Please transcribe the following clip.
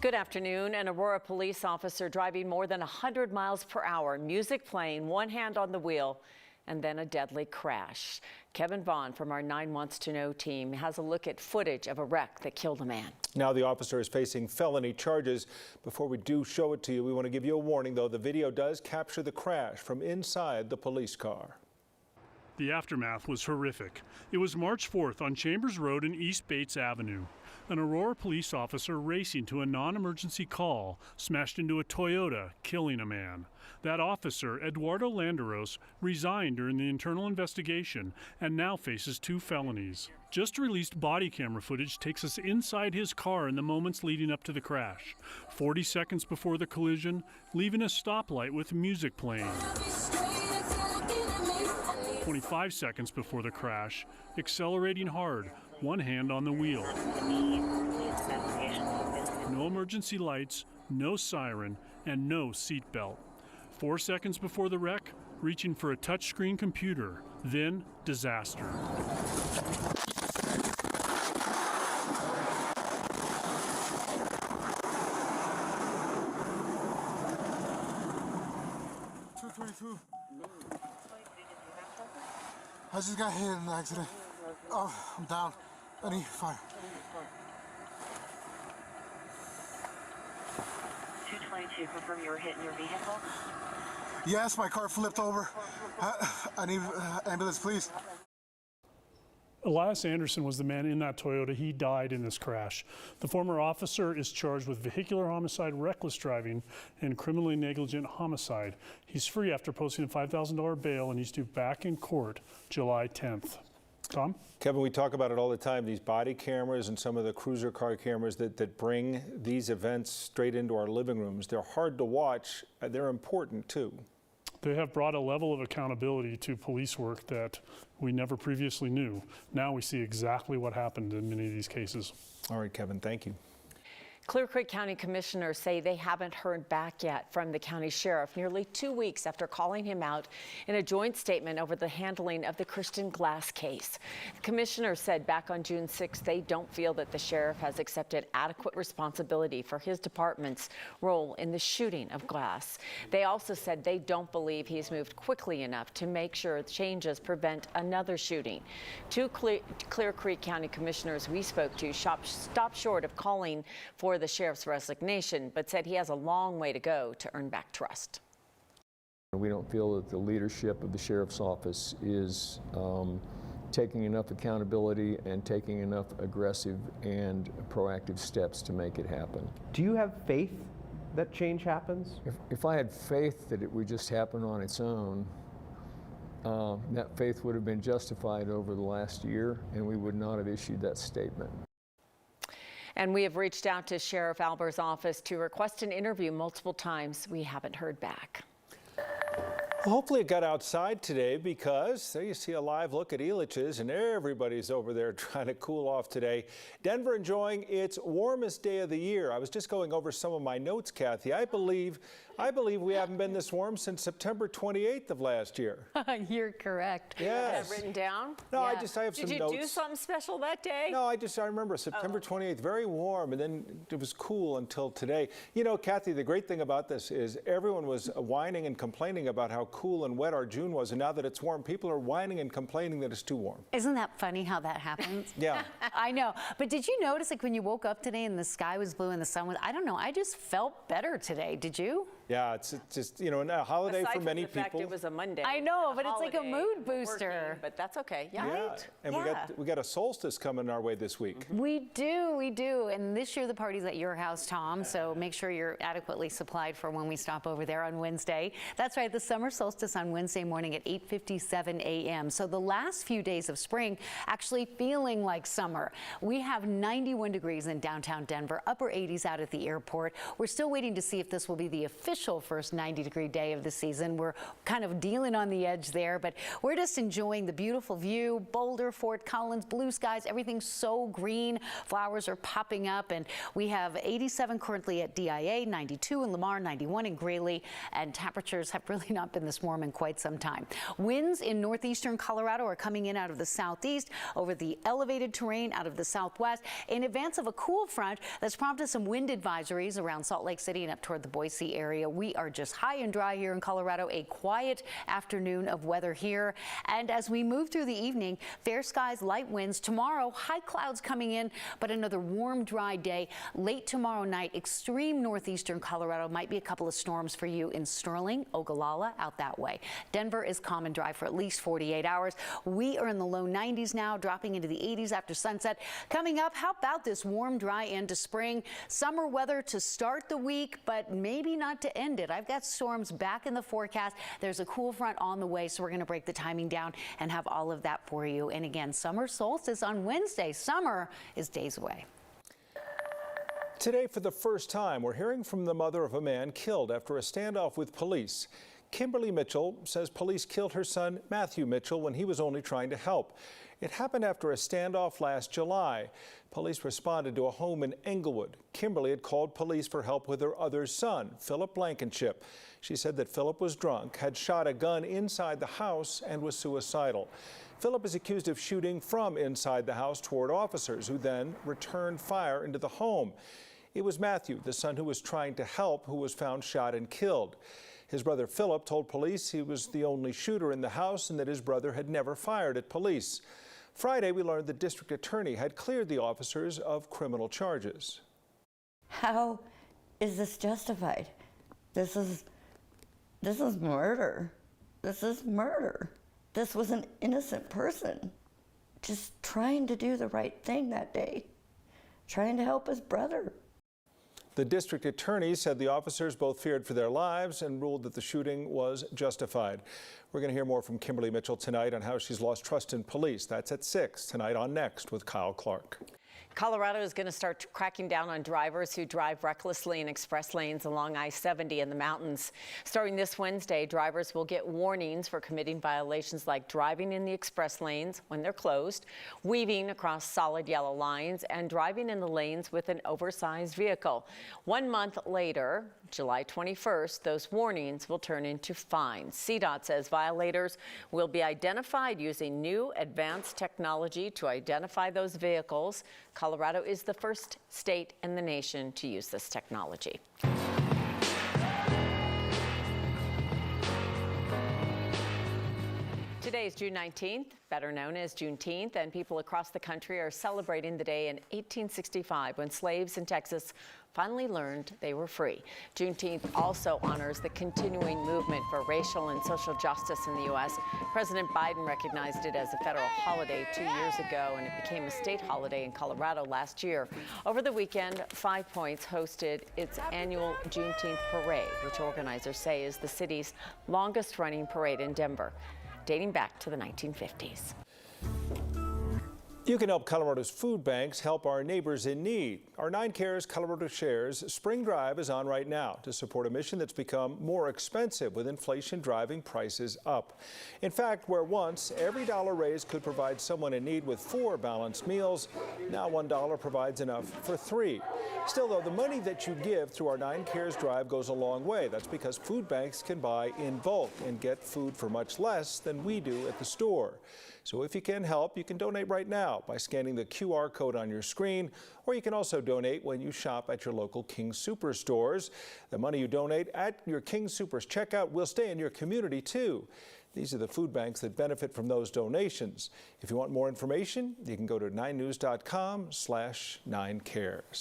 Good afternoon. An Aurora police officer driving more than 100 miles per hour, music playing, one hand on the wheel, and then a deadly crash. Kevin Vaughan from our 9 Wants to Know team has a look at footage of a wreck that killed a man. Now the officer is facing felony charges. Before we do show it to you, we want to give you a warning, though. The video does capture the crash from inside the police car. The aftermath was horrific. It was March 4th on Chambers Road and East Bates Avenue. An Aurora police officer racing to a non-emergency call smashed into a Toyota, killing a man. That officer, Eduardo Landeros, resigned during the internal investigation and now faces 2 felonies. Just released body camera footage takes us inside his car in the moments leading up to the crash. 40 seconds before the collision, leaving a stoplight with music playing. 25 seconds before the crash, accelerating hard, one hand on the wheel. No emergency lights, no siren, and no seatbelt. 4 seconds before the wreck, reaching for a touchscreen computer, then disaster. I just got hit in an accident. Oh, I'm down. I need fire. 222, confirm you were hit in your vehicle? Yes, my car flipped over. I need ambulance, please. Elias Anderson was the man in that Toyota. He died in this crash. The former officer is charged with vehicular homicide, reckless driving, and criminally negligent homicide. He's free after posting a $5,000 bail, and he's due back in court July 10th. Tom? Kevin, we talk about it all the time, these body cameras and some of the cruiser car cameras that bring these events straight into our living rooms. They're hard to watch. They're important, too. They have brought a level of accountability to police work that we never previously knew. Now we see exactly what happened in many of these cases. All right, Kevin, thank you. Clear Creek County commissioners say they haven't heard back yet from the county sheriff nearly 2 weeks after calling him out in a joint statement over the handling of the Christian Glass case. The commissioners said back on June 6th they don't feel that the sheriff has accepted adequate responsibility for his department's role in the shooting of Glass. They also said they don't believe he's moved quickly enough to make sure changes prevent another shooting. 2 Clear Creek County commissioners we spoke to stopped short of calling for the sheriff's resignation, but said he has a long way to go to earn back trust. We don't feel that the leadership of the sheriff's office is taking enough accountability and taking enough aggressive and proactive steps to make it happen. Do you have faith that change happens? If I had faith that it would just happen on its own, that faith would have been justified over the last year, and we would not have issued that statement. And we have reached out to Sheriff Albert's office to request an interview multiple times. We haven't heard back. Well, hopefully it got outside today, because there you see a live look at Elitch's, and everybody's over there trying to cool off today. Denver enjoying its warmest day of the year. I was just going over some of my notes, Kathy. I believe we haven't been this warm since September 28th of last year. You're correct. Yes. Written down? No, yeah. I have some notes. Did you do something special that day? No, I remember September 28th, very warm, and then it was cool until today. You know, Kathy, the great thing about this is everyone was whining and complaining about how cool and wet our June was, and now that it's warm, people are whining and complaining that it's too warm. Isn't that funny how that happens? Yeah. I know. But did you notice, like, when you woke up today and the sky was blue and the sun was, I don't know, I just felt better today. Did you? Yeah, it's just, you know, a holiday Aside for from many the fact people. It was a Monday. I know, but it's like a mood booster. Working, but that's okay. Yeah. Right? And yeah. we got a solstice coming our way this week. We do. And this year the party's at your house, Tom, so make sure you're adequately supplied for when we stop over there on Wednesday. That's right, the summer solstice on Wednesday morning at 8:57 a.m. So the last few days of spring actually feeling like summer. We have 91 degrees in downtown Denver, upper 80s out at the airport. We're still waiting to see if this will be the official official first 90-degree day of the season. We're kind of dealing on the edge there, but we're just enjoying the beautiful view. Boulder, Fort Collins, blue skies, everything's so green. Flowers are popping up, and we have 87 currently at DIA, 92 in Lamar, 91 in Greeley, and temperatures have really not been this warm in quite some time. Winds in northeastern Colorado are coming in out of the southeast over the elevated terrain out of the southwest in advance of a cool front that's prompted some wind advisories around Salt Lake City and up toward the Boise area. We are just high and dry here in Colorado. A quiet afternoon of weather here. And as we move through the evening, fair skies, light winds. Tomorrow, high clouds coming in, but another warm, dry day. Late tomorrow night, extreme northeastern Colorado. Might be a couple of storms for you in Sterling, Ogallala, out that way. Denver is calm and dry for at least 48 hours. We are in the low 90s now, dropping into the 80s after sunset. Coming up, how about this warm, dry end to spring? Summer weather to start the week, but maybe not to end it. I've got storms back in the forecast. There's a cool front on the way, so we're going to break the timing down and have all of that for you. And again, summer solstice on Wednesday. Summer is days away. Today, for the first time, we're hearing from the mother of a man killed after a standoff with police. Kimberly Mitchell says police killed her son, Matthew Mitchell, when he was only trying to help. It happened after a standoff last July. Police responded to a home in Englewood. Kimberly had called police for help with her other son, Philip Blankenship. She said that Philip was drunk, had shot a gun inside the house, and was suicidal. Philip is accused of shooting from inside the house toward officers, who then returned fire into the home. It was Matthew, the son who was trying to help, who was found shot and killed. His brother Philip told police he was the only shooter in the house and that his brother had never fired at police. Friday, we learned the district attorney had cleared the officers of criminal charges. How is this justified? This is murder. This is murder. This was an innocent person just trying to do the right thing that day, trying to help his brother. The district attorney said the officers both feared for their lives and ruled that the shooting was justified. We're going to hear more from Kimberly Mitchell tonight on how she's lost trust in police. That's at 6 tonight on Next with Kyle Clark. Colorado is going to start cracking down on drivers who drive recklessly in express lanes along I-70 in the mountains. Starting this Wednesday, drivers will get warnings for committing violations like driving in the express lanes when they're closed, weaving across solid yellow lines, and driving in the lanes with an oversized vehicle. 1 month later, July 21st, those warnings will turn into fines. CDOT says violators will be identified using new advanced technology to identify those vehicles. Colorado is the first state in the nation to use this technology. Today is June 19th, better known as Juneteenth, and people across the country are celebrating the day in 1865 when slaves in Texas finally learned they were free. Juneteenth also honors the continuing movement for racial and social justice in the U.S. President Biden recognized it as a federal holiday 2 years ago, and it became a state holiday in Colorado last year. Over the weekend, 5 Points hosted its annual Juneteenth parade, which organizers say is the city's longest-running parade in Denver, dating back to the 1950s. You can help Colorado's food banks help our neighbors in need. Our 9 Cares Colorado Shares Spring Drive is on right now to support a mission that's become more expensive with inflation driving prices up. In fact, where once every dollar raised could provide someone in need with 4 balanced meals, now $1 provides enough for 3. Still, though, the money that you give through our 9 Cares Drive goes a long way. That's because food banks can buy in bulk and get food for much less than we do at the store. So if you can help, you can donate right now by scanning the QR code on your screen, or you can also donate when you shop at your local King Soopers stores. The money you donate at your King Soopers checkout will stay in your community too. These are the food banks that benefit from those donations. If you want more information, you can go to 9news.com/9cares.